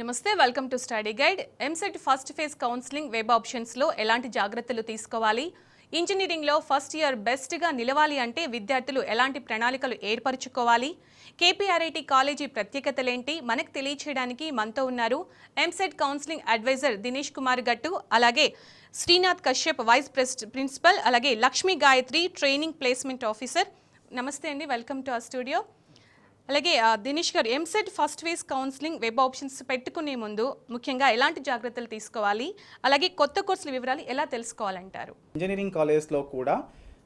నమస్తే, welcome to study guide. EAMCET first phase counselling web ఆప్షన్స్లో ఎలాంటి జాగ్రత్తలు తీసుకోవాలి, ఇంజనీరింగ్లో ఫస్ట్ ఇయర్ బెస్ట్గా నిలవాలి అంటే విద్యార్థులు ఎలాంటి ప్రణాళికలు ఏర్పరచుకోవాలి, కేపీఆర్ఐటీ కాలేజీ ప్రత్యేకతలేంటి మనకు తెలియచేయడానికి మనతో ఉన్నారు ఎంసెట్ కౌన్సిలింగ్ అడ్వైజర్ దినేష్ కుమార్ గట్టు, అలాగే శ్రీనాథ్ కశ్యప్ వైస్ ప్రిన్సిపల్, అలాగే Lakshmi Gayatri training placement officer. నమస్తే అండి, వెల్కమ్ టు అవర్ స్టూడియో. అలాగే దినేష్ గారు, EAMCET first phase counselling web options పెట్టుకునే ముందు ముఖ్యంగా ఎలాంటి జాగ్రత్తలు తీసుకోవాలి, అలాగే కొత్త కోర్సుల వివరాలు ఎలా తెలుసుకోవాలంటారు? ఇంజనీరింగ్ కాలేజ్లో కూడా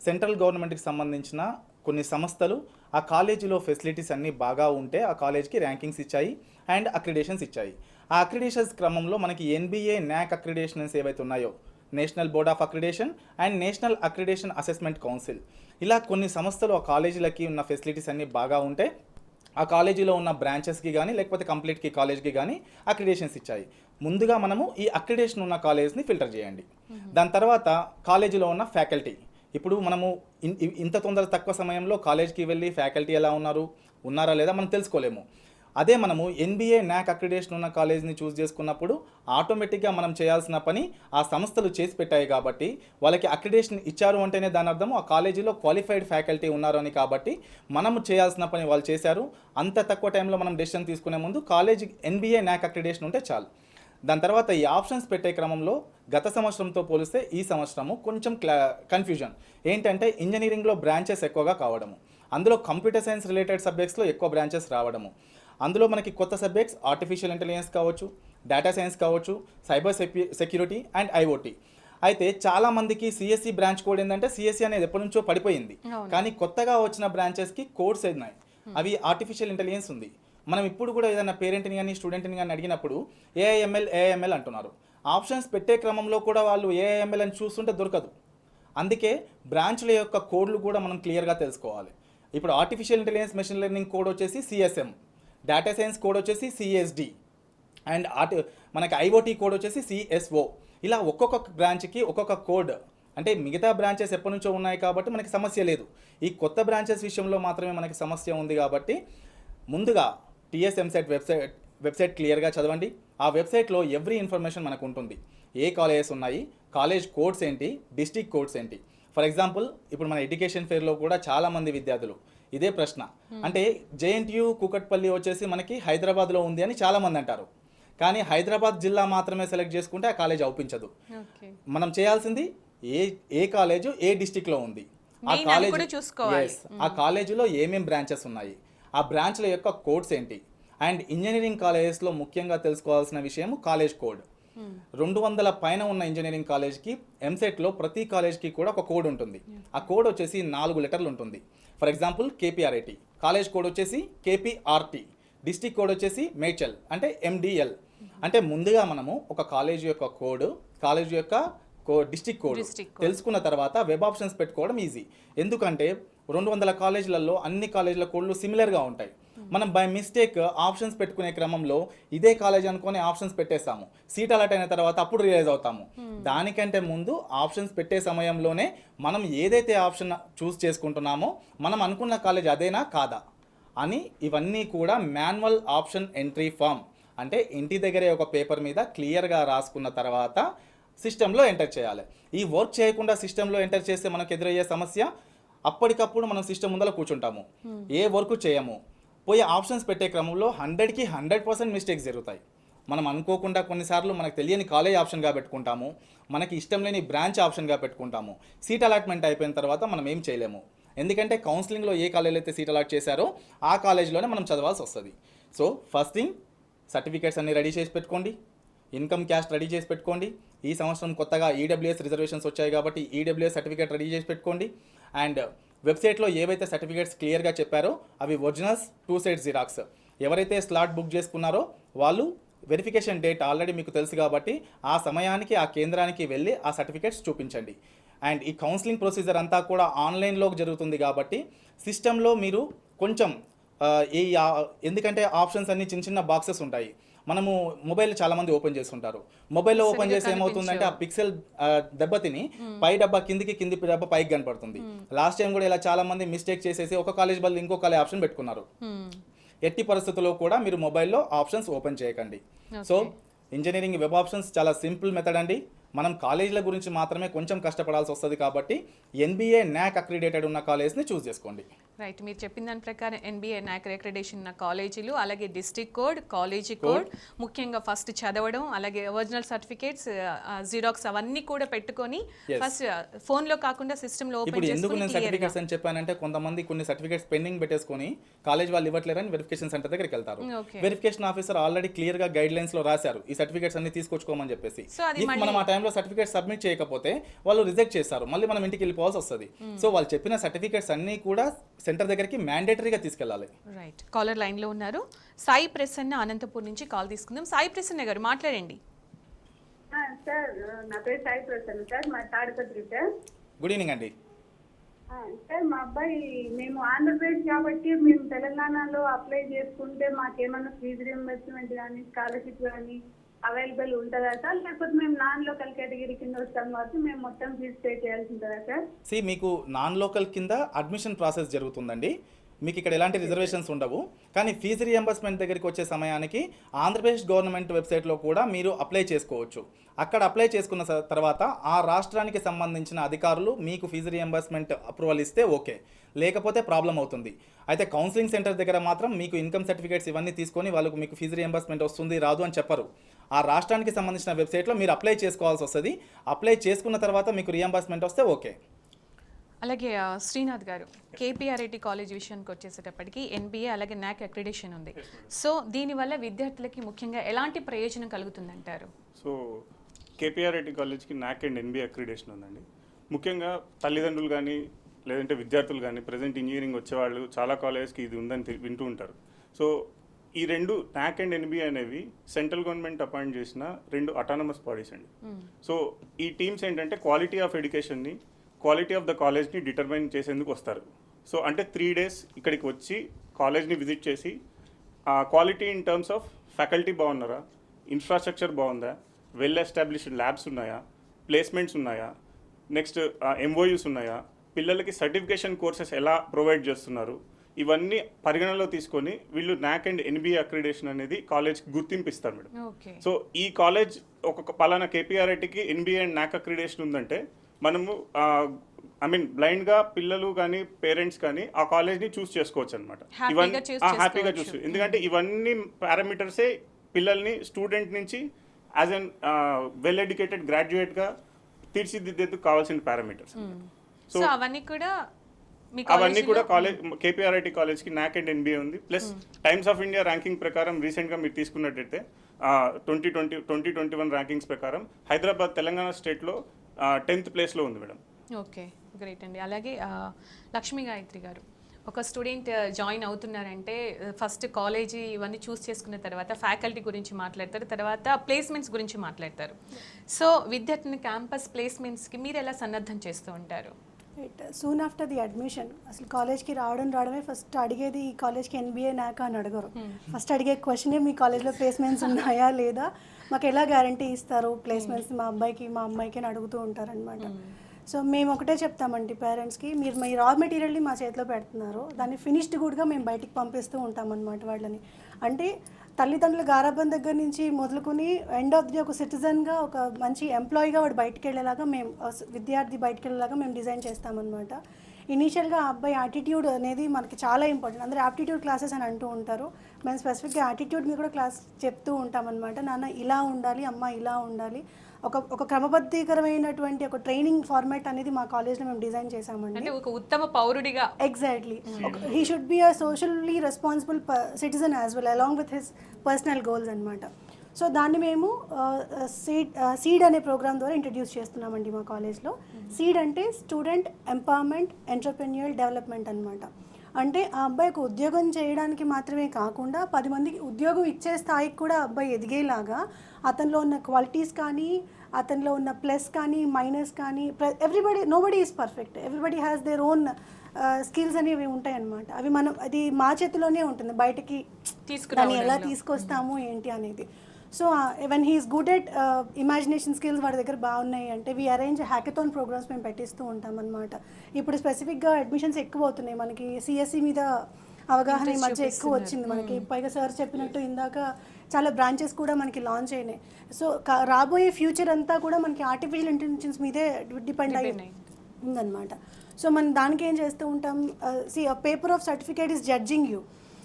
సెంట్రల్ గవర్నమెంట్కి సంబంధించిన కొన్ని సంస్థలు ఆ కాలేజీలో ఫెసిలిటీస్ అన్నీ బాగా ఉంటే ఆ కాలేజ్కి ర్యాంకింగ్స్ ఇచ్చాయి అండ్ అక్రిడేషన్స్ ఇచ్చాయి. ఆ అక్రిడేషన్స్ క్రమంలో మనకి ఎన్బిఏ న్యాక్ అక్రిడేషన్స్ ఏవైతే ఉన్నాయో, national board of accreditation and national accreditation assessment council, ఇలా కొన్ని సంస్థలు ఆ కాలేజీలకి ఉన్న ఫెసిలిటీస్ అన్నీ బాగా ఉంటే ఆ కాలేజీలో ఉన్న బ్రాంచెస్కి కానీ లేకపోతే కంప్లీట్కి కాలేజ్కి కానీ అక్రిడేషన్స్ ఇచ్చాయి. ముందుగా మనము ఈ అక్రిడేషన్ ఉన్న కాలేజ్ని ఫిల్టర్ చేయండి. దాని తర్వాత కాలేజీలో ఉన్న ఫ్యాకల్టీ, ఇప్పుడు మనము ఇంత తక్కువ సమయంలో కాలేజ్కి వెళ్ళి ఫ్యాకల్టీ ఎలా ఉన్నారా లేదా మనం తెలుసుకోలేము. అదే మనము ఎన్బిఏ న్యాక్ అక్రిడేషన్ ఉన్న కాలేజ్ని చూస్ చేసుకున్నప్పుడు ఆటోమేటిక్గా మనం చేయాల్సిన పని ఆ సంస్థలు చేసి పెట్టాయి కాబట్టి వాళ్ళకి అక్రిడేషన్ ఇచ్చారు అంటేనే దాని అర్థం ఆ కాలేజీలో క్వాలిఫైడ్ ఫ్యాకల్టీ ఉన్నారు అని. కాబట్టి మనము చేయాల్సిన పని వాళ్ళు చేశారు. అంత తక్కువ టైంలో మనం డెసిషన్ తీసుకునే ముందు కాలేజీ ఎన్బిఏ న్యాక్ అక్రిడేషన్ ఉంటే చాలు. దాని తర్వాత ఈ ఆప్షన్స్ పెట్టే క్రమంలో గత సంవత్సరంతో పోలిస్తే ఈ సంవత్సరము కొంచెం కన్ఫ్యూజన్ ఏంటంటే, ఇంజనీరింగ్లో బ్రాంచెస్ ఎక్కువగా కావడము, అందులో కంప్యూటర్ సైన్స్ రిలేటెడ్ సబ్జెక్ట్స్లో ఎక్కువ బ్రాంచెస్ రావడము, అందులో మనకి కొత్త సబ్జెక్ట్స్ ఆర్టిఫిషియల్ ఇంటెలిజెన్స్ కావచ్చు, డేటా సైన్స్ కావచ్చు, సైబర్ సెక్యూరిటీ అండ్ ఐఓటీ. అయితే చాలామందికి సిఎస్సి బ్రాంచ్ కోడ్ ఏంటంటే, సిఎస్సి అనేది ఎప్పటి నుంచో పడిపోయింది, కానీ కొత్తగా వచ్చిన బ్రాంచెస్కి కోడ్స్ ఉన్నాయి. అవి ఆర్టిఫిషియల్ ఇంటెలిజెన్స్ ఉంది. మనం ఇప్పుడు కూడా ఏదైనా పేరెంట్ని కానీ స్టూడెంట్ని కానీ అడిగినప్పుడు ఏఐఎంఎల్ అంటున్నారు. ఆప్షన్స్ పెట్టే క్రమంలో కూడా వాళ్ళు ఏఐఎంఎల్ అని చూస్తుంటే దొరకదు. అందుకే బ్రాంచ్ల యొక్క కోడ్లు కూడా మనం క్లియర్గా తెలుసుకోవాలి. ఇప్పుడు artificial intelligence machine learning code వచ్చేసి సిఎస్ఎం, డేటా సైన్స్ కోడ్ వచ్చేసి సిఎస్డి అండ్ మనకి ఐఓటీ కోడ్ వచ్చేసి సిఎస్ఓ. ఇలా ఒక్కొక్క బ్రాంచ్కి ఒక్కొక్క కోడ్. అంటే మిగతా బ్రాంచెస్ ఎప్పటి నుంచో ఉన్నాయి కాబట్టి మనకి సమస్య లేదు. ఈ కొత్త బ్రాంచెస్ విషయంలో మాత్రమే మనకి సమస్య ఉంది. కాబట్టి ముందుగా టీఎస్ ఎంసెట్ వెబ్సైట్ క్లియర్గా చదవండి. ఆ వెబ్సైట్లో ఎవ్రీ ఇన్ఫర్మేషన్ మనకు ఉంటుంది. ఏ కాలేజెస్ ఉన్నాయి, కాలేజ్ కోడ్స్ ఏంటి, డిస్ట్రిక్ట్ కోడ్స్ ఏంటి. ఫర్ ఎగ్జాంపుల్ ఇప్పుడు మన ఎడ్యుకేషన్ ఫేర్లో కూడా చాలామంది విద్యార్థులు ఇదే ప్రశ్న, అంటే జేఎన్టీయూ కూకట్పల్లి వచ్చేసి మనకి హైదరాబాద్లో ఉంది అని చాలామంది అంటారు. కానీ హైదరాబాద్ జిల్లా మాత్రమే సెలెక్ట్ చేసుకుంటే ఆ కాలేజ్ అవుపించదు. మనం చేయాల్సింది ఏ కాలేజ్ ఏ డిస్ట్రిక్ట్లో ఉంది, ఆ కాలేజీలో ఏమేం బ్రాంచెస్ ఉన్నాయి, ఆ బ్రాంచ్ల యొక్క కోడ్స్ ఏంటి. అండ్ ఇంజనీరింగ్ కాలేజెస్లో ముఖ్యంగా తెలుసుకోవాల్సిన విషయం కాలేజ్ కోడ్. 200 పైన ఉన్న ఇంజనీరింగ్ కాలేజ్కి ఎంసెట్లో ప్రతి కాలేజ్కి కూడా ఒక కోడ్ ఉంటుంది. ఆ కోడ్ వచ్చేసి 4 లెటర్లు ఉంటుంది. ఫర్ ఎగ్జాంపుల్ కేపీఆర్ఐటీ కాలేజ్ కోడ్ వచ్చేసి కేపీఆర్టీ, డిస్ట్రిక్ట్ కోడ్ వచ్చేసి మేడ్చల్ అంటే ఎండిఎల్. అంటే ముందుగా మనము ఒక కాలేజ్ యొక్క కోడ్, కాలేజ్ యొక్క డిస్ట్రిక్ట్ కోడ్ తెలుసుకున్న తర్వాత వెబ్ ఆప్షన్స్ పెట్టుకోవడం ఈజీ. ఎందుకంటే 200 కాలేజీలలో అన్ని కాలేజీల కోడ్లు సిమిలర్గా ఉంటాయి. మనం బై మిస్టేక్ ఆప్షన్స్ పెట్టుకునే క్రమంలో ఇదే కాలేజ్ అనుకుని ఆప్షన్స్ పెట్టేస్తాము. సీట్ అలాట్ అయిన తర్వాత అప్పుడు రియలైజ్ అవుతాము. దానికంటే ముందు ఆప్షన్స్ పెట్టే సమయంలోనే మనం ఏదైతే ఆప్షన్ చూస్ చేసుకుంటున్నామో మనం అనుకున్న కాలేజ్ అదేనా కాదా అని ఇవన్నీ కూడా మాన్యువల్ ఆప్షన్ ఎంట్రీ ఫామ్, అంటే ఇంటి దగ్గరే ఒక పేపర్ మీద క్లియర్గా రాసుకున్న తర్వాత సిస్టంలో ఎంటర్ చేయాలి. ఈ వర్క్ చేయకుండా సిస్టంలో ఎంటర్ చేస్తే మనకు ఎదురయ్యే సమస్య, అప్పటికప్పుడు మనం సిస్టమ్ ముందర కూర్చుంటాము, ఏ వర్క్ చేయము. పోయి ఆప్షన్స్ పెట్టే క్రమంలో 100కి 100% మిస్టేక్స్ జరుగుతాయి. మనం అనుకోకుండా కొన్నిసార్లు మనకు తెలియని కాలేజ్ ఆప్షన్గా పెట్టుకుంటాము, మనకి ఇష్టం లేని బ్రాంచ్ ఆప్షన్గా పెట్టుకుంటాము. సీట్ అలాట్మెంట్ అయిపోయిన తర్వాత మనం ఏం చేయలేము. ఎందుకంటే కౌన్సిలింగ్లో ఏ కాలేజీలో అయితే సీట్ అలాట్ చేశారో ఆ కాలేజీలోనే మనం చదవాల్సి వస్తుంది. సో ఫస్ట్ థింగ్, సర్టిఫికేట్స్ అన్ని రెడీ చేసి పెట్టుకోండి, ఇన్కమ్ క్యాస్ట్ రెడీ చేసి పెట్టుకోండి. ఈ సంవత్సరం కొత్తగా ఈడబ్ల్యూఎస్ రిజర్వేషన్స్ వచ్చాయి కాబట్టి ఈడబ్ల్యూఎస్ సర్టిఫికేట్ రెడీ చేసి పెట్టుకోండి. అండ్ వెబ్సైట్లో ఏవైతే సర్టిఫికేట్స్ క్లియర్గా చెప్పారో అవి ఒరిజినల్స్, 2 సైడ్ జిరాక్స్. ఎవరైతే స్లాట్ బుక్ చేసుకున్నారో వాళ్ళు వెరిఫికేషన్ డేట్ ఆల్రెడీ మీకు తెలుసు కాబట్టి ఆ సమయానికి ఆ కేంద్రానికి వెళ్ళి ఆ సర్టిఫికేట్స్ చూపించండి. అండ్ ఈ కౌన్సిలింగ్ ప్రొసీజర్ అంతా కూడా ఆన్లైన్లో జరుగుతుంది కాబట్టి సిస్టంలో మీరు కొంచెం ఎందుకంటే ఆప్షన్స్ అన్ని చిన్న చిన్న బాక్సెస్ ఉంటాయి. మనము మొబైల్ చాలా మంది ఓపెన్ చేస్తుంటారు. మొబైల్లో ఓపెన్ చేసి ఏమవుతుందంటే ఆ పిక్సెల్ దెబ్బతిని పై డబ్బా కింది డబ్బా పైకి కనపడుతుంది. లాస్ట్ టైం కూడా ఇలా చాలా మంది మిస్టేక్ చేసేసి ఒక కాలేజ్ బదులు ఇంకో కాలేజ్ ఆప్షన్ పెట్టుకున్నారు. ఎట్టి పరిస్థితుల్లో కూడా మీరు మొబైల్లో ఆప్షన్స్ ఓపెన్ చేయకండి. సో ఇంజనీరింగ్ వెబ్ ఆప్షన్స్ చాలా సింపుల్ మెథడ్ అండి. మనం కాలేజీల గురించి మాత్రమే కొంచెం కష్టపడాల్సి వస్తుంది కాబట్టి NBA NAC అక్రిడేటెడ్ ఉన్న కాలేజ్ని చూస్ చేసుకోండి. రైట్, మీరు చెప్పిన దాని ప్రకారం NBA NAC అక్రిడేషన్ ఉన్న కాలేజీలు, అలాగే డిస్ట్రిక్ట్ కోడ్, కాలేజీ కోడ్, ముఖ్యంగా ఫస్ట్ చదవడం, అలాగే ఒరిజినల్ సర్టిఫికేట్స్, జిరాక్స్ అవన్నీ కూడా పెట్టుకొని ఫస్ట్ ఫోన్లో కాకుండా సిస్టంలో ఓపెన్ ఇప్పుడు ఎందుకు చేసుకొని నేను సర్టిఫికేట్స్ అని చెప్పానంటే కొంతమంది కొన్ని సర్టిఫికేట్స్ పెండింగ్ పెట్టేసుకొని కాలేజ్ వాళ్ళు ఇవ్వట్లేరని వెరిఫికేషన్ సెంటర్ దగ్గరికి వెళ్తారు. వెరిఫికేషన్ ఆఫీసర్ ఆల్రెడీ క్లియర్ గా గైడ్ లైన్స్ లో రాశారు ఈ సర్టిఫికేట్స్ అన్ని తీసుకొచ్చుకోమని చెప్పేసి. ఇఫ్ మనం ఆ టైంలో సర్టిఫికేట్ సబ్మిట్ చేయకపోతే వాళ్ళు రిజెక్ట్ చేస్తారు, మళ్ళీ మనం ఇంటికి వెళ్ళిపోవాల్సి వస్తుంది. సో వాళ్ళు చెప్పిన సర్టిఫికేట్స్ అన్ని కూడా సెంటర్ దగ్గరికి మ్యాండేటరీగా తీసుకెళ్ళాలి. రైట్, కాలర్ లైన్ లో ఉన్నారు. సాయి ప్రసన్న అనంతపూర్ నుంచి కాల్ తీసుకుందాం. సాయి ప్రసన్న గారు మాట్లాడండి. సార్ నా పేరు సాయి ప్రసన్న సార్, మా తాడిపత్రి సార్. గుడ్ ఈవినింగ్ అండి. సార్ మా అబ్బాయి మేము ఆంధ్రప్రదేశ్ కాబట్టి మేము తెలంగాణలో అప్లై చేసుకుంటే మాకేమన్నా ఫీజు రియంబర్స్మెంట్ కానీ స్కాలర్షిప్ కానీ అవైలబుల్ ఉంటుందా సార్, లేకపోతే మేము నాన్ లోకల్ కేటగిరీ కింద వస్తాం కాబట్టి మేము మొత్తం ఫీజు పే చేయాల్సి ఉంటుందా సార్? మీకు నాన్ లోకల్ కింద అడ్మిషన్ ప్రాసెస్ జరుగుతుందండి. మీకు ఇక్కడ ఎలాంటి రిజర్వేషన్స్ ఉండవు. కానీ ఫీజు రియంబర్స్మెంట్ దగ్గరికి వచ్చే సమయానికి ఆంధ్రప్రదేశ్ గవర్నమెంట్ వెబ్సైట్లో కూడా మీరు అప్లై చేసుకోవచ్చు. అక్కడ అప్లై చేసుకున్న తర్వాత ఆ రాష్ట్రానికి సంబంధించిన అధికారులు మీకు ఫీజు రియంబర్స్మెంట్ అప్రూవల్ ఇస్తే ఓకే, లేకపోతే ప్రాబ్లం అవుతుంది. అయితే కౌన్సిలింగ్ సెంటర్ దగ్గర మాత్రం మీకు ఇన్కమ్ సర్టిఫికేట్స్ ఇవన్నీ తీసుకొని వాళ్ళకు మీకు ఫీజు రియంబర్స్మెంట్ వస్తుంది రాదు అని చెప్పరు. ఆ రాష్ట్రానికి సంబంధించిన వెబ్సైట్లో మీరు అప్లై చేసుకోవాల్సి వస్తుంది. అప్లై చేసుకున్న తర్వాత మీకు రియంబర్స్మెంట్ వస్తే ఓకే. అలాగే శ్రీనాథ్ గారు, KPRIT కాలేజ్ విషయానికి వచ్చేసేటప్పటికి NBA అలాగే NAC అక్రిడేషన్ ఉంది. సో దీనివల్ల విద్యార్థులకి ముఖ్యంగా ఎలాంటి ప్రయోజనం కలుగుతుందంటారు? సో KPRIT కాలేజ్కి NAC అండ్ NBA అక్రిడేషన్ ఉందండి. ముఖ్యంగా తల్లిదండ్రులు కానీ లేదంటే విద్యార్థులు కానీ ప్రజెంట్ ఇంజనీరింగ్ వచ్చేవాళ్ళు చాలా కాలేజ్కి ఇది ఉందని వింటూ ఉంటారు. సో ఈ రెండు NAC అండ్ NBA అనేవి సెంట్రల్ గవర్నమెంట్ అపాయింట్ చేసిన రెండు అటానమస్ బాడీస్ అండి. సో ఈ టీమ్స్ ఏంటంటే క్వాలిటీ ఆఫ్ ఎడ్యుకేషన్ని, క్వాలిటీ ఆఫ్ ద కాలేజ్ని డిటర్మైన్ చేసేందుకు వస్తారు. సో అంటే 3 days ఇక్కడికి వచ్చి కాలేజ్ని విజిట్ చేసి quality in terms of faculty బాగున్నారా, ఇన్ఫ్రాస్ట్రక్చర్ బాగుందా, వెల్ ఎస్టాబ్లిష్డ్ ల్యాబ్స్ ఉన్నాయా, ప్లేస్మెంట్స్ ఉన్నాయా, నెక్స్ట్ MOUs ఉన్నాయా, పిల్లలకి సర్టిఫికేషన్ కోర్సెస్ ఎలా ప్రొవైడ్ చేస్తున్నారు, ఇవన్నీ పరిగణనలో తీసుకొని వీళ్ళు NAC అండ్ NBA అక్రిడేషన్ అనేది కాలేజ్కి గుర్తింపు ఇస్తారు మేడం. సో ఈ కాలేజ్ ఒక పలానా KPRITకి NBA అండ్ NAC అక్రిడేషన్ ఉందంటే మనము బ్లైండ్గా పిల్లలు కానీ పేరెంట్స్ కానీ ఆ కాలేజ్ని చూస్ చేసుకోవచ్చు అనమాట. ఇవన్నీ హ్యాపీగా చూసి, ఎందుకంటే ఇవన్నీ పారామీటర్సే పిల్లల్ని స్టూడెంట్ నుంచి యాజ్ అన్ వెల్ ఎడ్యుకేటెడ్ గ్రాడ్యుయేట్గా తీర్చిదిద్దేందుకు కావాల్సిన పారామీటర్స్. సో అవన్నీ కూడా కాలేజ్ KPRIT కాలేజ్కి NAC అండ్ NBA ఉంది. Plus times of India ranking ప్రకారం రీసెంట్గా మీరు తీసుకున్నట్టయితే 2021 ర్యాంకింగ్స్ ప్రకారం హైదరాబాద్ తెలంగాణ స్టేట్లో 10th ప్లేస్లో ఉంది మేడం. ఓకే, గ్రేట్ అండి. అలాగే లక్ష్మీ గాయత్రి గారు, ఒక స్టూడెంట్ జాయిన్ అవుతున్నారంటే ఫస్ట్ కాలేజీ ఇవన్నీ చూస్ చేసుకున్న తర్వాత ఫ్యాకల్టీ గురించి మాట్లాడతారు, తర్వాత ప్లేస్మెంట్స్ గురించి మాట్లాడతారు. సో విద్యార్థిని క్యాంపస్ ప్లేస్మెంట్స్కి మీరు ఎలా సన్నద్ధం చేస్తూ ఉంటారు? సూన్ ఆఫ్టర్ ది అడ్మిషన్ అసలు కాలేజ్కి రావడమే ఫస్ట్ అడిగేది ఈ కాలేజ్కి NBA NAC అని అడగరు. ఫస్ట్ అడిగే క్వశ్చనే మీ కాలేజ్లో ప్లేస్మెంట్స్ ఉన్నాయా లేదా, మాకు ఎలా గ్యారంటీ ఇస్తారు ప్లేస్మెంట్స్ మా అబ్బాయికి మా అమ్మాయికి అని అడుగుతూ ఉంటారనమాట. సో మేము ఒకటే చెప్తామండి పేరెంట్స్కి, మీరు మీ రా మెటీరియల్ని మా చేతిలో పెడుతున్నారు, దాన్ని ఫినిష్డ్ గుడ్గా మేము బయటికి పంపిస్తూ ఉంటామన్నమాట వాళ్ళని. అంటే తల్లిదండ్రుల గారాబం దగ్గర నుంచి మొదలుకొని ఎండ్ ఆఫ్ ది ఒక సిటిజన్గా ఒక మంచి ఎంప్లాయీగా వాడు బయటికి వెళ్ళేలాగా మేము విద్యార్థి బయటికి వెళ్ళేలాగా మేము డిజైన్ చేస్తామన్నమాట. ఇనీషియల్గా ఆ అబ్బాయి యాటిట్యూడ్ అనేది మనకి చాలా ఇంపార్టెంట్. అందరూ యాప్టిట్యూడ్ క్లాసెస్ అని అంటూ ఉంటారు, మేము స్పెసిఫిక్గా యాటిట్యూడ్ మీద కూడా క్లాస్ చెప్తూ ఉంటామన్నమాట. నాన్న ఇలా ఉండాలి, అమ్మ ఇలా ఉండాలి, ఒక క్రమబద్ధీకరమైనటువంటి ఒక ట్రైనింగ్ ఫార్మాట్ అనేది మా కాలేజ్లో మేము డిజైన్ చేసామండి. అంటే ఒక ఉత్తమ పౌరుడిగా exactly he should be a socially responsible citizen as well along with his personal goals అనమాట. సో దాన్ని మేము సీడ్ అనే ప్రోగ్రామ్ ద్వారా ఇంట్రడ్యూస్ చేస్తున్నామండి మా కాలేజ్లో. సీడ్ అంటే స్టూడెంట్ ఎంపవర్మెంట్ ఎంటర్ప్రెన్యూర్ డెవలప్మెంట్ అనమాట. అంటే ఆ అబ్బాయికి ఉద్యోగం చేయడానికి మాత్రమే కాకుండా 10 మందికి ఉద్యోగం ఇచ్చే స్థాయికి కూడా అబ్బాయి ఎదిగేలాగా అతనిలో ఉన్న క్వాలిటీస్ కానీ, అతనిలో ఉన్న ప్లస్ కానీ మైనస్ కానీ, nobody is perfect, everybody has their own skills అనేవి ఉంటాయి అన్నమాట. అది మా చేతిలోనే ఉంటుంది, బయటకి దాన్ని ఎలా తీసుకొస్తాము ఏంటి అనేది. So when he's good at imagination skills వాడి దగ్గర బాగున్నాయి అంటే వీ అరేంజ్ హ్యాకథాన్ ప్రోగ్రామ్స్ మేము పెట్టిస్తూ ఉంటాం అనమాట. ఇప్పుడు స్పెసిఫిక్గా అడ్మిషన్స్ ఎక్కువ అవుతున్నాయి మనకి, సిఎస్సి మీద అవగాహన ఈ మధ్య ఎక్కువ వచ్చింది మనకి. పైగా సార్ చెప్పినట్టు ఇందాక చాలా బ్రాంచెస్ కూడా మనకి లాంచ్ అయినాయి. సో రాబోయే ఫ్యూచర్ అంతా కూడా మనకి ఆర్టిఫిషియల్ ఇంటెలిజెన్స్ మీదే డిపెండ్ అయ్యి ఉందన్నమాట. సో మనం దానికి ఏం చేస్తూ ఉంటాం, paper of certificate is judging you,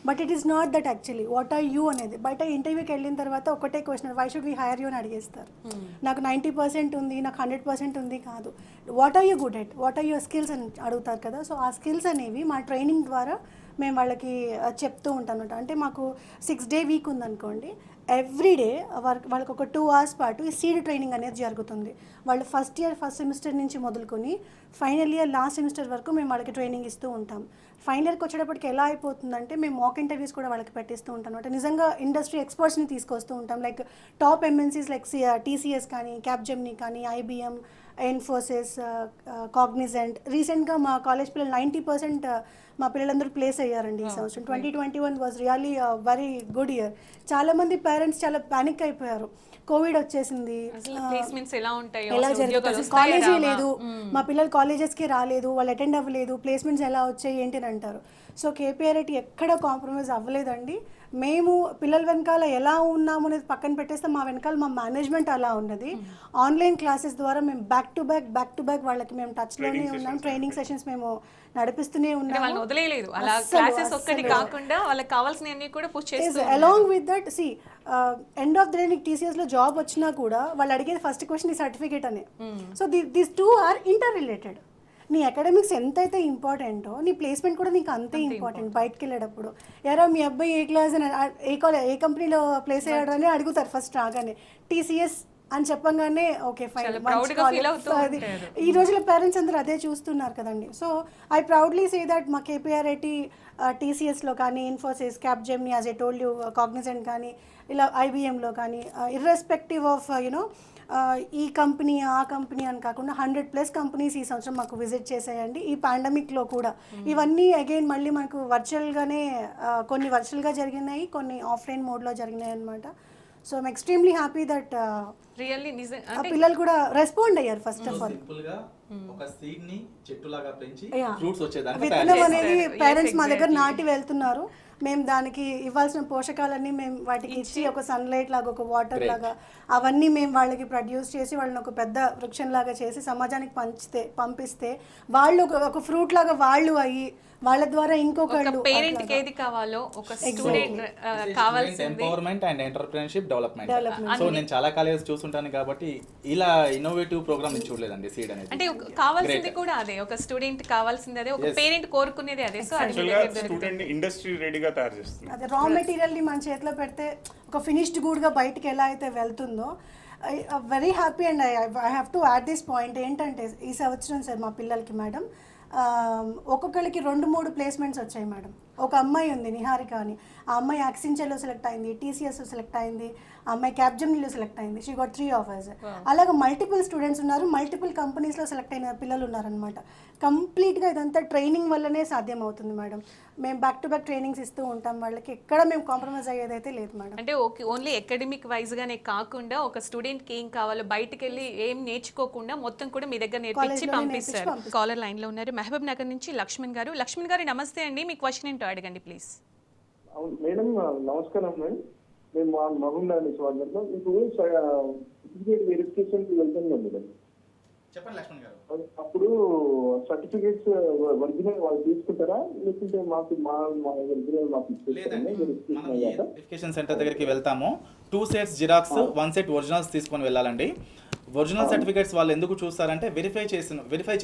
but it is not that actually. What are you అనేది బయట ఇంటర్వ్యూకి వెళ్ళిన తర్వాత ఒకటే question, why should we hire you అని అడిగేస్తారు. నాకు 90% ఉంది, నాకు 100% ఉంది కాదు, what are you good at, what are your skills అని అడుగుతారు కదా. సో ఆ స్కిల్స్ అనేవి మా ట్రైనింగ్ ద్వారా మేము వాళ్ళకి చెప్తూ ఉంటాం. అంటే మాకు 6-day వీక్ ఉందనుకోండి, ఎవ్రీడే వాళ్ళకి ఒక 2 hours పాటు ఈ సీడ్ ట్రైనింగ్ అనేది జరుగుతుంది. వాళ్ళు ఫస్ట్ సెమిస్టర్ నుంచి మొదలుకొని ఫైనల్ ఇయర్ లాస్ట్ సెమిస్టర్ వరకు మేము వాళ్ళకి ట్రైనింగ్ ఇస్తూ ఉంటాం. ఫైనల్ ఇయర్కి వచ్చేటప్పటికి ఎలా అయిపోతుందంటే మేము మాక్ ఇంటర్వ్యూస్ కూడా వాళ్ళకి పెట్టిస్తూ ఉంటాం అనమాట. నిజంగా ఇండస్ట్రీ ఎక్స్పర్ట్స్ని తీసుకొస్తూ ఉంటాం, like top MNCs like TCS కానీ, క్యాప్జెమినీ కానీ, ఐబిఎం, ఇన్ఫోసిస్, కాగ్నిజెంట్. రీసెంట్గా మా కాలేజ్ పిల్లలు 90% మా పిల్లలందరూ ప్లేస్ అయ్యారండి ఈ సంవత్సరం. 2021 was really very good year. చాలామంది పేరెంట్స్ చాలా ప్యానిక్ అయిపోయారు, కోవిడ్ వచ్చేసింది, ప్లేస్మెంట్స్ ఎలా ఉంటాయో, ఎలా జరుగుతుంది, కాలేజీ లేదు, మా పిల్లలు కాలేజెస్కి రాలేదు, వాళ్ళు అటెండ్ అవ్వలేదు, ప్లేస్మెంట్స్ ఎలా వచ్చాయి ఏంటి అని అంటారు. సో కేపీఆర్ఐటీ ఎక్కడ కాంప్రమైజ్ అవ్వలేదండి. మేము పిల్లల వెనకాల ఎలా ఉన్నాము అనేది పక్కన పెట్టేస్తే మా వెనకాల మా మేనేజ్మెంట్ అలా ఉన్నది. ఆన్లైన్ క్లాసెస్ ద్వారా మేము బ్యాక్ టు బ్యాక్ వాళ్ళకి మేము టచ్లోనే ఉన్నాం. ట్రైనింగ్ సెషన్స్ మేము నడిపిస్తూనే ఉన్నాము. వాళ్ళని వదిలేయలేదు. అలా క్లాసెస్ ఒక్కటి కాకుండా వాళ్ళకి కావాల్సినవన్నీ కూడా పుష్ చేస్తూ along with that end of the day నీకు టీసీఎస్లో జాబ్ వచ్చినా కూడా వాళ్ళు అడిగేది ఫస్ట్ క్వశ్చన్ ఈ సర్టిఫికేట్ అనే. So these two are inter related. నీ అకాడమిక్స్ ఎంతైతే ఇంపార్టెంటో నీ ప్లేస్మెంట్ కూడా నీకు అంతే ఇంపార్టెంట్. బయటకు వెళ్ళేటప్పుడు ఎవరో మీ అబ్బాయి ఏ క్లాస్ అని ఏ కంపెనీలో ప్లేస్ అయ్యాడు అని అడుగుతారు ఫస్ట్ రాగానే. టీసీఎస్ అని చెప్పగానే ఓకే ఫైన్. ఈ రోజుల పేరెంట్స్ అందరూ అదే చూస్తున్నారు కదండి. So I proudly say that మా కేపీఆర్ఐటీ టీసీఎస్లో కానీ, Infosys, Capgemini, as I told you, Cognizant కానీ, ఇలా ఐబిఎంలో కానీ, ఇర్రెస్పెక్టివ్ ఆఫ్ యునో ఈ కంపెనీ ఆ కంపెనీ అని కాకుండా 100+ కంపెనీస్ ఈ సంవత్సరం మాకు విజిట్ చేసాయండి ఈ పాండమిక్లో కూడా. ఇవన్నీ అగైన్ మళ్ళీ మనకు వర్చువల్గానే కొన్ని వర్చువల్గా జరిగినాయి, కొన్ని ఆఫ్లైన్ మోడ్లో జరిగినాయి అనమాట. So I'm extremely happy that really పిల్లలు కూడా రెస్పాండ్ అయ్యారు. ఫస్ట్ ఆఫ్ ఆల్ ఒక సీడ్ ని చెట్టులాగా పెంచి ఫ్రూట్స్ వచ్చేదానికి విత్తనం అనేది పేరెంట్స్ మా దగ్గర నాటి వెళ్తున్నారు. మేము దానికి ఇవ్వాల్సిన పోషకాలన్నీ మేము వాటికి ఇచ్చి ఒక సన్లైట్ లాగా, ఒక వాటర్ లాగా అవన్నీ మేము వాళ్ళకి ప్రొడ్యూస్ చేసి వాళ్ళని ఒక పెద్ద వృక్షం లాగా చేసి సమాజానికి పంపిస్తే వాళ్ళు ఒక ఫ్రూట్ లాగా వాళ్ళు అయ్యి వాళ్ళ ద్వారా ఇంకొకళ్ళు పేరెంట్ కి ఏది కావాలో ఒక స్టూడెంట్ కావాల్సింది empowerment and entrepreneurship development. So నేను చాలా కాలేజెస్ చూస్తుంటాను కాబట్టి ఇలా ఇన్నోవేటివ్ ప్రోగ్రామ్ నేను చూడలేదండి సీడ్ అనేది. అంటే కావాల్సింది కూడా అదే, ఒక స్టూడెంట్ కావాల్సింది అదే, ఒక పేరెంట్ కోరుకునేది అదే. సో స్టూడెంట్ ఇండస్ట్రీ రెడీగా తయారు చేస్తుంది. అదే రా మెటీరియల్ ని మన చేతిలో పెడితే ఒక ఫినిష్డ్ గుడ్ గా బయటికి ఎలా అయితే వెళ్తుందో very happy. And I have to add this point ఏంటంటే ఈ సంవత్సరం సార్ మా పిల్లలకి మేడం ఒక్కొక్కరికి 2-3 ప్లేస్మెంట్స్ వచ్చాయి మేడం. ఒక అమ్మాయి ఉంది నిహారిక అని, ఆ అమ్మాయి యాక్సెంచర్లో సెలెక్ట్ అయింది, టీసీఎస్లో సెలెక్ట్ అయింది, ఆ అమ్మాయి క్యాప్జెమినీలో సెలెక్ట్ అయింది. She got 3 offers. అలాగే మల్టిపుల్ స్టూడెంట్స్ ఉన్నారు, మల్టిపుల్ కంపెనీస్లో సెలెక్ట్ అయిన పిల్లలు ఉన్నారనమాట. కంప్లీట్గా ఇదంతా ట్రైనింగ్ వల్లనే సాధ్యం అవుతుంది మేడం. మేము బ్యాక్ టు బ్యాక్ ట్రైనింగ్స్ ఇస్తూ ఉంటాం వాళ్ళకి, ఎక్కడ మేము కాంప్రమైజ్ అయ్యేదైతే లేదు మేడం. అంటే ఓన్లీ అకాడమిక్ వైజ్గానే కాకుండా ఒక స్టూడెంట్కి ఏం కావాలో బయటకు వెళ్ళి ఏం నేర్చుకోకుండా మొత్తం కూడా మీ దగ్గర నేర్పించి పంపిస్తారు. కాలర్ లైన్లో ఉన్నారు మహబూబ్ నగర్ నుంచి లక్ష్మణ్ గారు. లక్ష్మణ్ గారు నమస్తే అండి, మీ క్వశ్చన్ ఏంటో అడగండి ప్లీజ్. మేడం నమస్కారం మేడం. మేము మహబూబ్ నగర్ నుంచి వాడినప్పుడు మీకు సర్టిఫికేట్ వెరిఫికేషన్కి వెళ్తున్నాం మేడం. చెప్పండి లక్ష్మణ్ గారు. అప్పుడు సర్టిఫికేట్స్ ఒరిజినల్ వాళ్ళు తీసుకుంటారా లేకుంటే మాకు మా ఒరిజినల్ మాకు వెరిఫికేషన్ సెంటర్ దగ్గరికి వెళ్తాము. 2 sets జిరాక్స్, 1 set ఒరిజినల్స్ తీసుకొని వెళ్ళాలండి. ఒరిజినల్ సర్టిఫికేట్స్ వాళ్ళు ఎందుకు చూస్తారంటే వెరిఫై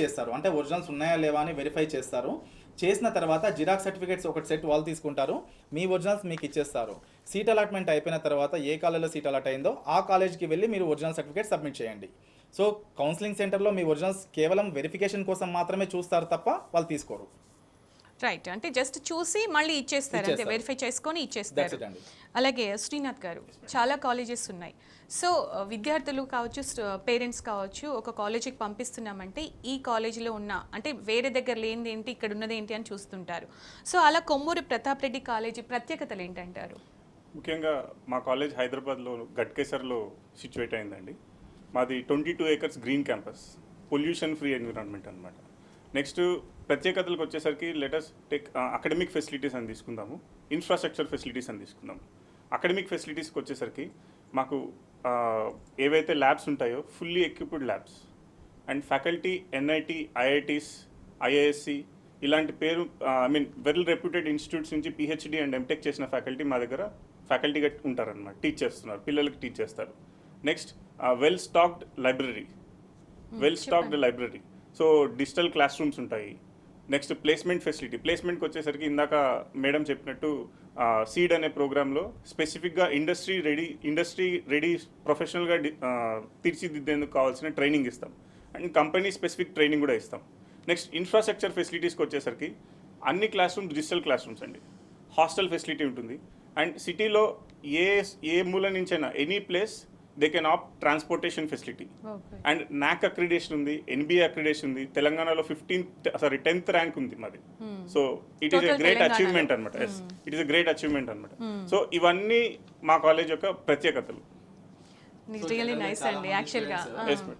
చేస్తారు, అంటే ఒరిజినల్స్ ఉన్నాయా లేవా అని వెరిఫై చేస్తారు. చేసిన తర్వాత జిరాక్స్ సర్టిఫికేట్స్ ఒక సెట్ వాళ్ళు తీసుకుంటారు, మీ ఒరిజినల్స్ మీకు ఇచ్చేస్తారు. సీట్ అలాట్మెంట్ అయిపోయిన తర్వాత ఏ కాలేజ్లో సీట్ అలాట్ అయిందో ఆ కాలేజ్కి వెళ్ళి మీరు ఒరిజినల్ సర్టిఫికేట్ సబ్మిట్ చేయండి. సో కౌన్సిలింగ్ సెంటర్లో మీ ఒరిజినల్స్ కేవలం వెరిఫికేషన్ కోసం మాత్రమే చూస్తారు తప్ప వాళ్ళు తీసుకోరు. రైట్, అంటే జస్ట్ చూసి మళ్ళీ ఇచ్చేస్తారు, అంతే ఇచ్చేస్తారు. వెరిఫై చేసుకొని That's ఇచ్చేస్తారు. it అండి. అలాగే శ్రీనాథ్ గారు, చాలా కాలేజెస్ ఉన్నాయి. సో విద్యార్థులు కావచ్చు, పేరెంట్స్ కావచ్చు, ఒక కాలేజీకి పంపిస్తున్నామంటే ఈ కాలేజీలో ఉన్న అంటే వేరే దగ్గర లేనిది ఏంటి, ఇక్కడ ఉన్నది ఏంటి అని చూస్తుంటారు. సో అలా కొమ్మూరి ప్రతాప్ రెడ్డి కాలేజీ ప్రత్యేకతలు ఏంటంటారు? ముఖ్యంగా మా కాలేజ్ హైదరాబాద్లో గట్కేసర్లో సిచ్యువేట్ అయిందండి. మాది 22 acres green campus, pollution free environment అనమాట. నెక్స్ట్ ప్రత్యేకతలకు వచ్చేసరికి లెటస్ టేక్ అకాడమిక్ ఫెసిలిటీస్ అని తీసుకుందాము, ఇన్ఫ్రాస్ట్రక్చర్ ఫెసిలిటీస్ అని తీసుకుందాము. అకాడమిక్ ఫెసిలిటీస్కి వచ్చేసరికి మాకు ఏవైతే ల్యాబ్స్ ఉంటాయో fully equipped labs and faculty NIT, IITs, IASc ఇలాంటి పేరు వెల్ రెప్యూటెడ్ ఇన్స్టిట్యూట్స్ నుంచి పిహెచ్డి అండ్ ఎంటెక్ చేసిన ఫ్యాకల్టీ మా దగ్గర ఫ్యాకల్టీగా ఉంటారనమాట, టీచ్ చేస్తున్నారు, పిల్లలకి టీచ్ చేస్తారు. Next well stacked library, so digital class rooms ఉంటాయి. నెక్స్ట్ ప్లేస్మెంట్ ఫెసిలిటీ, ప్లేస్మెంట్కి వచ్చేసరికి ఇందాక మేడం చెప్పినట్టు సీడ్ అనే ప్రోగ్రాంలో స్పెసిఫిక్గా ఇండస్ట్రీ రెడీ ప్రొఫెషనల్గా తీర్చిదిద్దేందుకు కావాల్సిన ట్రైనింగ్ ఇస్తాం అండ్ కంపెనీ స్పెసిఫిక్ ట్రైనింగ్ కూడా ఇస్తాం. నెక్స్ట్ ఇన్ఫ్రాస్ట్రక్చర్ ఫెసిలిటీస్కి వచ్చేసరికి అన్ని classrooms digital classrooms అండి, హాస్టల్ ఫెసిలిటీ ఉంటుంది అండ్ సిటీలో ఏ మూల నుంచైనా any place they can opt transportation facility and NAAC accreditation ఉంది, ఎన్బిఏ అక్రిడేషన్ ఉంది. తెలంగాణలో 10th ర్యాంక్ ఉంది మాది. So it is a great achievement అనమాట. It is a great achievement అనమాట. సో ఇవన్నీ మా కాలేజ్ యొక్క ప్రత్యేకతలు. రియల్లీ నైస్ అండి. యాక్చువల్గా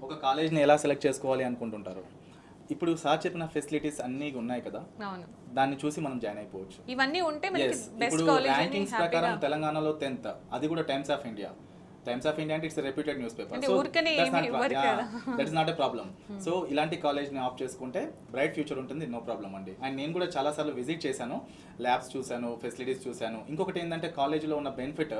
ఒక కాలేజ్ని ఎలా సెలెక్ట్ చేసుకోవాలి అనుకుంటుంటారు. ఇప్పుడు సార్ చెప్పిన ఫెసిలిటీస్ అన్నీ ఉన్నాయి కదా, అవును, దాన్ని చూసి మనం జాయిన్ అయిపోవచ్చు. ఇవన్నీ ఉంటే మనకి Yes. బెస్ట్ ఇప్పుడు కాలేజ్ ర్యాంకింగ్స్ ప్రకారం తెలంగాణలో 10th, అది కూడా టైమ్స్ ఆఫ్ ఇండియా అంటే ఇట్స్ రెప్యూటెడ్ న్యూస్ పేపర్. అంటే సో ఊరికనే ఏమీ ఇవ్వరు కదా. That is not a problem. So ఇలాంటి కాలేజ్ని ఆప్ చేసుకుంటే బ్రైట్ ఫ్యూచర్ ఉంటుంది, నో ప్రాబ్లం అండి. అండ్ నేను కూడా చాలాసార్లు విజిట్ చేశాను, ల్యాబ్స్ చూశాను, ఫెసిలిటీస్ చూశాను. ఇంకొకటి ఏంటంటే కాలేజ్లో ఉన్న benefit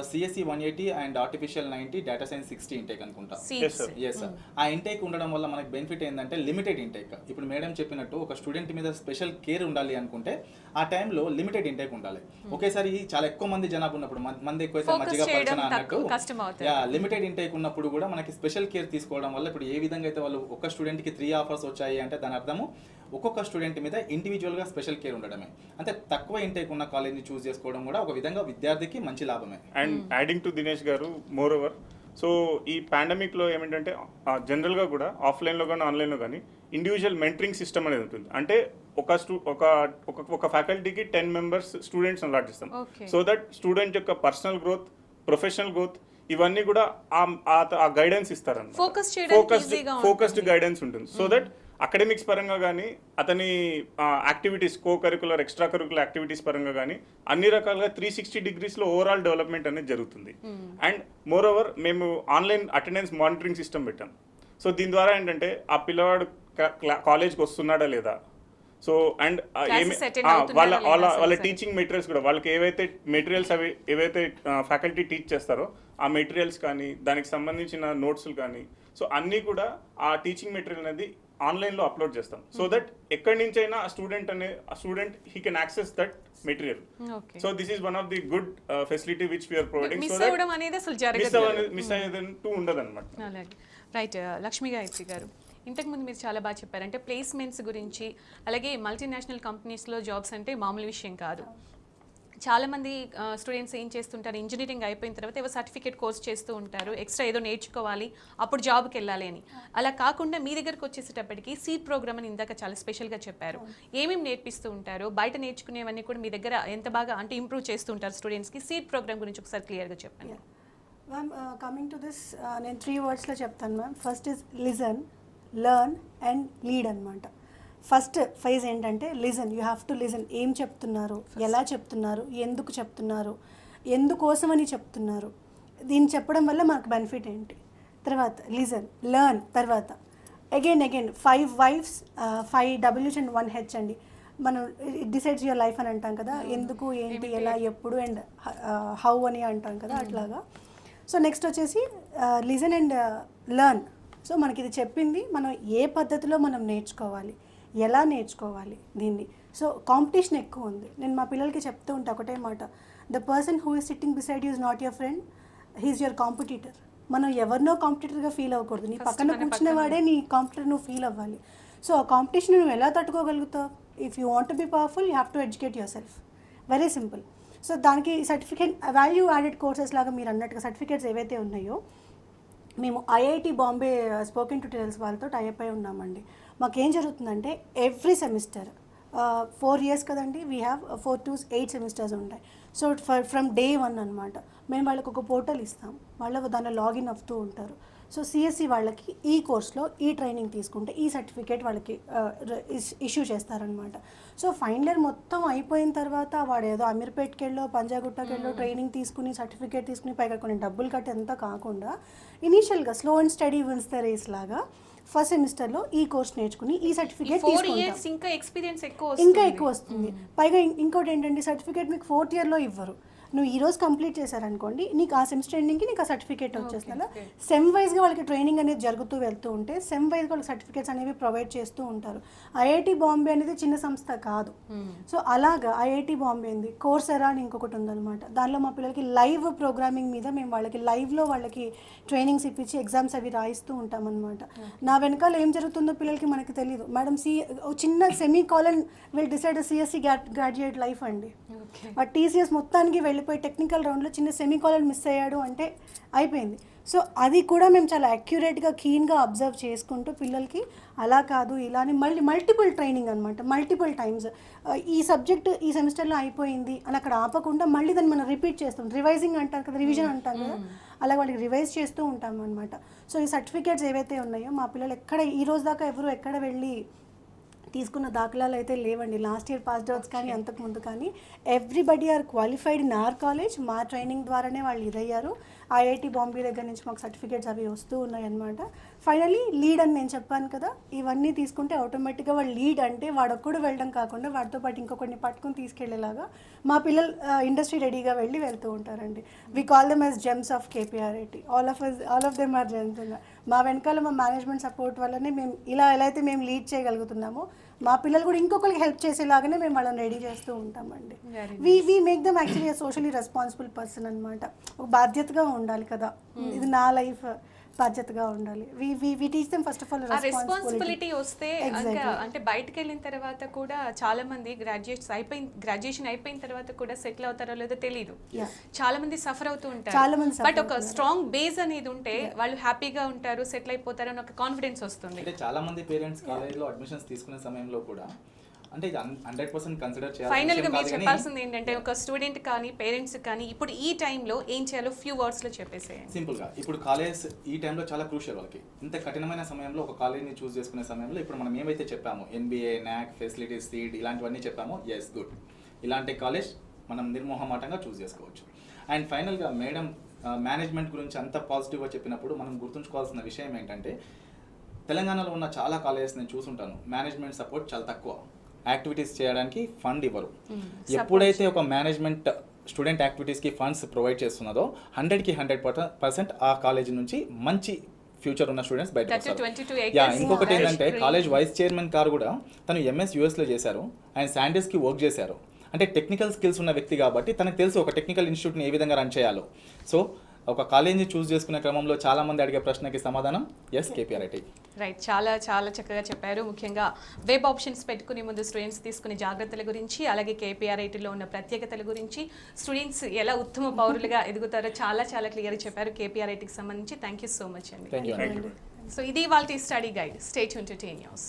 CSE 180 and artificial 90, data science 60 intake అనుకుంటా. సీట్స్. Yes sir. ఆ ఇంటేక్ ఉండడం వల్ల మనకి బెనిఫిట్ ఏంటంటే లిమిటెడ్ ఇంటేక్. ఇప్పుడు మేడం చెప్పినట్టు ఒక స్టూడెంట్ మీద స్పెషల్ కేర్ ఉండాలి అనుకుంటే ఆ టైంలో లిమిటెడ్ ఇంటేక్ ఉండాలి. ఒకేసారి చాలా ఎక్కువ మంది జనాభా ఉన్నప్పుడు మంది ఎక్కువైతే Focus మధ్యగా చేయడం పలచన అన్నట్టు కష్టం అవుతుంది. లిమిటెడ్ ఇంటేక్ ఉన్నప్పుడు కూడా మనకి స్పెషల్ కేర్ తీసుకోవడం వల్ల ఇప్పుడు ఏ విధంగా అయితే వాళ్ళు ఒక స్టూడెంట్కి 3 ఆఫర్స్ వచ్చాయి అంటే దాని అర్థము ఒక్కొక్క స్టూడెంట్ మీద ఇండివిజువల్గా స్పెషల్ కేర్ ఉండడమే. అంటే తక్కువ ఇంటేక్ ఉన్న కాలేజ్ని చూస్ చేసుకోవడం కూడా ఒక విధంగా విద్యార్థికి మంచి లాభమే. అండ్ యాడింగ్ టు దినేష్ గారు, మోర్ ఓవర్ సో ఈ పాండమిక్లో ఏమిటంటే జనరల్గా కూడా ఆఫ్లైన్లో కానీ ఆన్లైన్లో కానీ ఇండివిజువల్ మెంటరింగ్ సిస్టమ్ అనేది ఉంటుంది. అంటే ఒక ఫ్యాకల్టీకి 10 members స్టూడెంట్స్ అలాట్ చేస్తాం. సో దట్ స్టూడెంట్ యొక్క పర్సనల్ గ్రోత్, ప్రొఫెషనల్ గ్రోత్ ఇవన్నీ కూడా ఆ గైడెన్స్ ఇస్తారన్నమాట. ఫోకస్డ్ గైడెన్స్ ఉంటుంది. సో దట్ అకాడమిక్స్ పరంగా కానీ అతని activities, co curricular, extra curricular activities పరంగా కానీ అన్ని రకాలుగా 360 degrees ఓవరాల్ డెవలప్మెంట్ అనేది జరుగుతుంది. అండ్ మోర్ ఓవర్ మేము ఆన్లైన్ అటెండెన్స్ మానిటరింగ్ సిస్టమ్ పెట్టాం. సో దీని ద్వారా ఏంటంటే ఆ పిల్లవాడు కాలేజ్కి వస్తున్నాడా లేదా, సో అండ్ వాళ్ళ టీచింగ్ మెటీరియల్స్ కూడా వాళ్ళకి ఏవైతే మెటీరియల్స్ ఏవైతే ఫ్యాకల్టీ టీచ్ చేస్తారో ఆ మెటీరియల్స్ కానీ దానికి సంబంధించిన నోట్స్లు కానీ సో అన్నీ కూడా ఆ టీచింగ్ మెటీరియల్ అనేది ఆన్లైన్లో అప్లోడ్ చేస్తాం. సో దట్ ఎక్కడి నుంచి అయినా ఆ student he can access that material. So this is one of the good facility which we are providing. So miss అయ్యేదంటూ ఉండదు అనమాట. రైట్. లక్ష్మీ గాయత్రి గారు, ఇంతకుముందు మీరు చాలా బాగా చెప్పారు, అంటే ప్లేస్మెంట్స్ గురించి. అలాగే మల్టీనేషనల్ కంపెనీస్లో జాబ్స్ అంటే మామూలు విషయం కాదు. చాలామంది స్టూడెంట్స్ ఏం చేస్తుంటారు, ఇంజనీరింగ్ అయిపోయిన తర్వాత ఏవో సర్టిఫికేట్ కోర్స్ చేస్తూ ఉంటారు, ఎక్స్ట్రా ఏదో నేర్చుకోవాలి అప్పుడు జాబ్కి వెళ్ళాలి అని. అలా కాకుండా మీ దగ్గరకు వచ్చేసేటప్పటికి సీడ్ ప్రోగ్రామ్ అని ఇందాక చాలా స్పెషల్గా చెప్పారు. ఏమేమి నేర్పిస్తూ ఉంటారు, బయట నేర్చుకునేవన్నీ కూడా మీ దగ్గర ఎంత బాగా అంటే ఇంప్రూవ్ చేస్తూ ఉంటారు స్టూడెంట్స్కి? సీడ్ ప్రోగ్రామ్ గురించి ఒకసారి క్లియర్గా చెప్పండి. మ్యామ్, కమింగ్ టు దిస్ నేను 3 wordsలో చెప్తాను ma'am. First is listen, learn and lead అనమాట. ఫస్ట్ ఫేజ్ ఏంటంటే listen. You have to listen. ఏం చెప్తున్నారు, ఎలా చెప్తున్నారు, ఎందుకు చెప్తున్నారు, ఎందుకోసమని చెప్తున్నారు, దీన్ని చెప్పడం వల్ల మనకు బెనిఫిట్ ఏంటి. తర్వాత లిజన్, లెర్న్. తర్వాత again 5 Whys, 5 Ws and 1 H అండి. మనం డిసైడ్స్ యువర్ లైఫ్ అని అంటాం కదా, ఎందుకు, ఏంటి, ఎలా, ఎప్పుడు అండ్ హౌ అని అంటాం కదా, అట్లాగా. సో నెక్స్ట్ వచ్చేసి లిజన్ అండ్ లెర్న్. సో మనకి ఇది చెప్పింది మనం ఏ పద్ధతిలో మనం నేర్చుకోవాలి, ఎలా నేర్చుకోవాలి దీన్ని. సో కాంపిటీషన్ ఎక్కువ ఉంది. నేను మా పిల్లలకి చెప్తూ ఉంటా ఒకటే మాట, the person who is sitting beside you is not your friend, he's your competitor. మనం ఎవరినో కాంపిటీటర్గా ఫీల్ అవ్వకూడదు. నీ పక్కన కూర్చున్న వాడే నీ కాంపిటీటర్ నువ్వు ఫీల్ అవ్వాలి. సో ఆ కాంపిటీషన్ నువ్వు ఎలా తట్టుకోగలుగుతావు, if you want be powerful you have to educate yourself, very simple. So దానికి సర్టిఫికేట్ వాల్యూ యాడెడ్ కోర్సెస్ లాగా మీరు అన్నట్టుగా సర్టిఫికేట్స్ ఏవైతే ఉన్నాయో మేము ఐఐటి బాంబే స్పోకెన్ ట్యూటోరియల్స్ వాళ్ళతో టైప్ అయి ఉన్నామండి. మాకేం జరుగుతుందంటే ఎవ్రీ సెమిస్టర్ 4 years కదండి, వీ హ్యావ్ 4 to 8 సెమిస్టర్స్ ఉంటాయి. సో ఫ్రమ్ day 1 అనమాట మేము వాళ్ళకి ఒక పోర్టల్ ఇస్తాం, వాళ్ళు దానిలో లాగిన్ అవుతూ ఉంటారు. సో సిఎస్సి వాళ్ళకి ఈ కోర్స్లో ఈ ట్రైనింగ్ తీసుకుంటే ఈ సర్టిఫికేట్ వాళ్ళకి ఇష్యూ చేస్తారనమాట. సో ఫైనల్ ఇయర్ మొత్తం అయిపోయిన తర్వాత వాడు ఏదో అమీర్పేట్కి వెళ్ళో పంజాగుట్టకి వెళ్ళో ట్రైనింగ్ తీసుకుని సర్టిఫికేట్ తీసుకుని పైగా కొన్ని డబ్బులు కట్టి ఎంత కాకుండా ఇనీషియల్గా slow and steady wins the race లాగా ఫస్ట్ సెమిస్టర్లో ఈ కోర్స్ నేర్చుకుని ఈ సర్టిఫికేట్ 4 years ఇంకా ఎక్స్పీరియన్స్ ఇంకా ఎక్కువ వస్తుంది. పైగా ఇంకోటి ఏంటంటే సర్టిఫికేట్ మీకు 4th yearలో ఇవ్వరు. నువ్వు ఈ రోజు కంప్లీట్ చేశారనుకోండి, నీకు ఆ సెమిస్టర్ ఎండింగ్కి నీకు ఆ సర్టిఫికేట్ వచ్చేస్తుంది. సెమ్ వైజ్గా వాళ్ళకి ట్రైనింగ్ అనేది జరుగుతూ వెళ్తూ ఉంటే సెమ్ వైజ్గా వాళ్ళకి సర్టిఫికేట్స్ అనేవి ప్రొవైడ్ చేస్తూ ఉంటారు. ఐఐటి బాంబే అనేది చిన్న సంస్థ కాదు. సో అలాగా ఐఐటి బాంబే ఉంది, కోర్సెరా అని ఇంకొకటి ఉందన్నమాట. దానిలో మా పిల్లలకి లైవ్ ప్రోగ్రామింగ్ మీద మేము వాళ్ళకి లైవ్లో వాళ్ళకి ట్రైనింగ్స్ ఇప్పించి ఎగ్జామ్స్ అవి రాయిస్తూ ఉంటాం అనమాట. నా వెనకాల ఏం జరుగుతుందో పిల్లలకి మనకి తెలియదు. మేడం చిన్న semicolon will decide CSE graduate life అండి. ఆ టీసీఎస్ మొత్తానికి వెళ్ళిపోయి టెక్నికల్ రౌండ్లో చిన్న సెమీకాలన్ మిస్ అయ్యాడు అంటే అయిపోయింది. సో అది కూడా మేము చాలా అక్యురేట్గా కీన్గా అబ్జర్వ్ చేసుకుంటూ పిల్లలకి అలా కాదు ఇలా అని మల్టిపుల్ ట్రైనింగ్ అనమాట, మల్టిపుల్ టైమ్స్ ఈ సబ్జెక్ట్ ఈ సెమిస్టర్లో అయిపోయింది అని అక్కడ ఆపకుండా మళ్ళీ దాన్ని మనం రిపీట్ చేస్తాం. రివైజింగ్ అంటారు కదా, రివిజన్ అంటాం కదా, అలా వాళ్ళకి రివైజ్ చేస్తూ ఉంటాం అనమాట. సో ఈ సర్టిఫికేట్స్ ఏవైతే ఉన్నాయో మా పిల్లలు ఎక్కడ ఈ రోజు దాకా ఎవరు ఎక్కడ వెళ్ళి తీసుకున్న దాఖలాలు అయితే లేవండి. లాస్ట్ ఇయర్ పాస్డ్ అవుట్స్ కానీ అంతకుముందు కానీ everybody are qualified in our college. మా ట్రైనింగ్ ద్వారానే వాళ్ళు ఇదయ్యారు. ఐఐటి బాంబే దగ్గర నుంచి మాకు సర్టిఫికేట్స్ అవి వస్తూ ఉన్నాయి అనమాట. ఫైనలీ లీడ్ అని నేను చెప్పాను కదా, ఇవన్నీ తీసుకుంటే ఆటోమేటిక్గా వాడు లీడ్ అంటే వాడొక్కడు వెళ్ళడం కాకుండా వాడితో పాటు ఇంకొకరిని పట్టుకుని తీసుకెళ్లేలాగా మా పిల్లలు ఇండస్ట్రీ రెడీగా వెళ్ళి వెళ్తూ ఉంటారండి. We call them as gems of KPRIT. All of them are gems. మా వెనకాల మా మేనేజ్మెంట్ సపోర్ట్ వల్లనే మేము ఎలా అయితే మేము లీడ్ చేయగలుగుతున్నామో మా పిల్లలు కూడా ఇంకొకరికి హెల్ప్ చేసేలాగానే మేము వాళ్ళని రెడీ చేస్తూ ఉంటామండి. We make them actually socially responsible person అనమాట. ఒక బాధ్యతగా ఉండాలి కదా, ఇది నా లైఫ్, బాధ్యతగా ఉండాలి. We teach them first of all responsibility వస్తే అంటే బయటకు వెళ్ళిన తర్వాత కూడా చాలా మంది గ్రాడ్యుయేషన్ అయిపోయిన తర్వాత కూడా సెటిల్ అవుతారో లేదో తెలియదు. చాలా మంది సఫర్ అవుతూ ఉంటారు. బట్ ఒక స్ట్రాంగ్ బేస్ అనేది ఉంటే వాళ్ళు హ్యాపీగా ఉంటారు, సెటిల్ అయిపోతారు అని ఒక కాన్ఫిడెన్స్ వస్తుంది. అంటే చాలా మంది పేరెంట్స్ కాలేజ్లో అడ్మిషన్స్ తీసుకునే సమయంలో కూడా అంటే 100% కన్సిడర్ చేయాలి. ఫైనల్ గా మీరు చెప్పాల్సింది ఏంటంటే ఒక స్టూడెంట్ కానీ పేరెంట్స్ కానీ ఇప్పుడు ఈ టైంలో ఏం చేయాలో ఫ్యూ వర్డ్స్ లో చెప్పేసేయండి. సింపుల్ గా ఇప్పుడు కాలేజ్ ఈ టైంలో చాలా క్రూషియల్ వాళ్ళకి. ఇంత కఠినమైన సమయంలో ఒక కాలేజ్ని చూస్ చేసుకునే సమయంలో ఇప్పుడు మనం ఏమైతే చెప్పామో ఎన్బిఏ, నాక్, ఫెసిలిటీస్, సీడ్ ఇలాంటివన్నీ చెప్పామో, ఎస్ గుడ్, ఇలాంటి కాలేజ్ మనం నిర్మోహమాటంగా చూస్ చేసుకోవచ్చు. అండ్ ఫైనల్గా మేడం మేనేజ్మెంట్ గురించి అంత పాజిటివ్గా చెప్పినప్పుడు మనం గుర్తుంచుకోవాల్సిన విషయం ఏంటంటే తెలంగాణలో ఉన్న చాలా కాలేజెస్ నేను చూసుంటాను, మేనేజ్మెంట్ సపోర్ట్ చాలా తక్కువ. యాక్టివిటీస్ చేయడానికి ఫండ్ ఇవ్వరు. ఎప్పుడైతే ఒక మేనేజ్మెంట్ స్టూడెంట్ యాక్టివిటీస్కి ఫండ్స్ ప్రొవైడ్ చేస్తున్నదో 100కి 100% ఆ కాలేజీ నుంచి మంచి ఫ్యూచర్ ఉన్న స్టూడెంట్స్ బయటకు వస్తారు. ఇంకొకటి ఏంటంటే కాలేజ్ వైస్ చైర్మన్ గారు కూడా తను ఎంఎస్ యూఎస్లో చేశారు, ఆయన శాండీస్కి వర్క్ చేశారు. అంటే టెక్నికల్ స్కిల్స్ ఉన్న వ్యక్తి కాబట్టి తనకు తెలుసు ఒక టెక్నికల్ ఇన్స్టిట్యూట్ని ఏ విధంగా రన్ చేయాలో. సో ఒక కాలేజీని చూస్ చేసుకునే క్రమంలో చాలా మంది అడిగే ప్రశ్నకి సమాధానం ఎస్ కేపీఆర్ఐటి. రైట్, చాలా చాలా చక్కగా చెప్పారు. ముఖ్యంగా వెబ్ ఆప్షన్స్ పెట్టుకునే ముందు స్టూడెంట్స్ తీసుకునే జాగ్రత్తల గురించి, అలాగే కేపీఆర్ఐటీలో ఉన్న ప్రత్యేకతల గురించి, స్టూడెంట్స్ ఎలా ఉత్తమ పౌరులుగా ఎదుగుతారో చాలా చాలా క్లియర్గా చెప్పారు కేపీఆర్ఐటీకి సంబంధించి. థ్యాంక్ యూ సో మచ్ అండి. సో ఇది వాళ్ళ study guide. Stay tune to T news.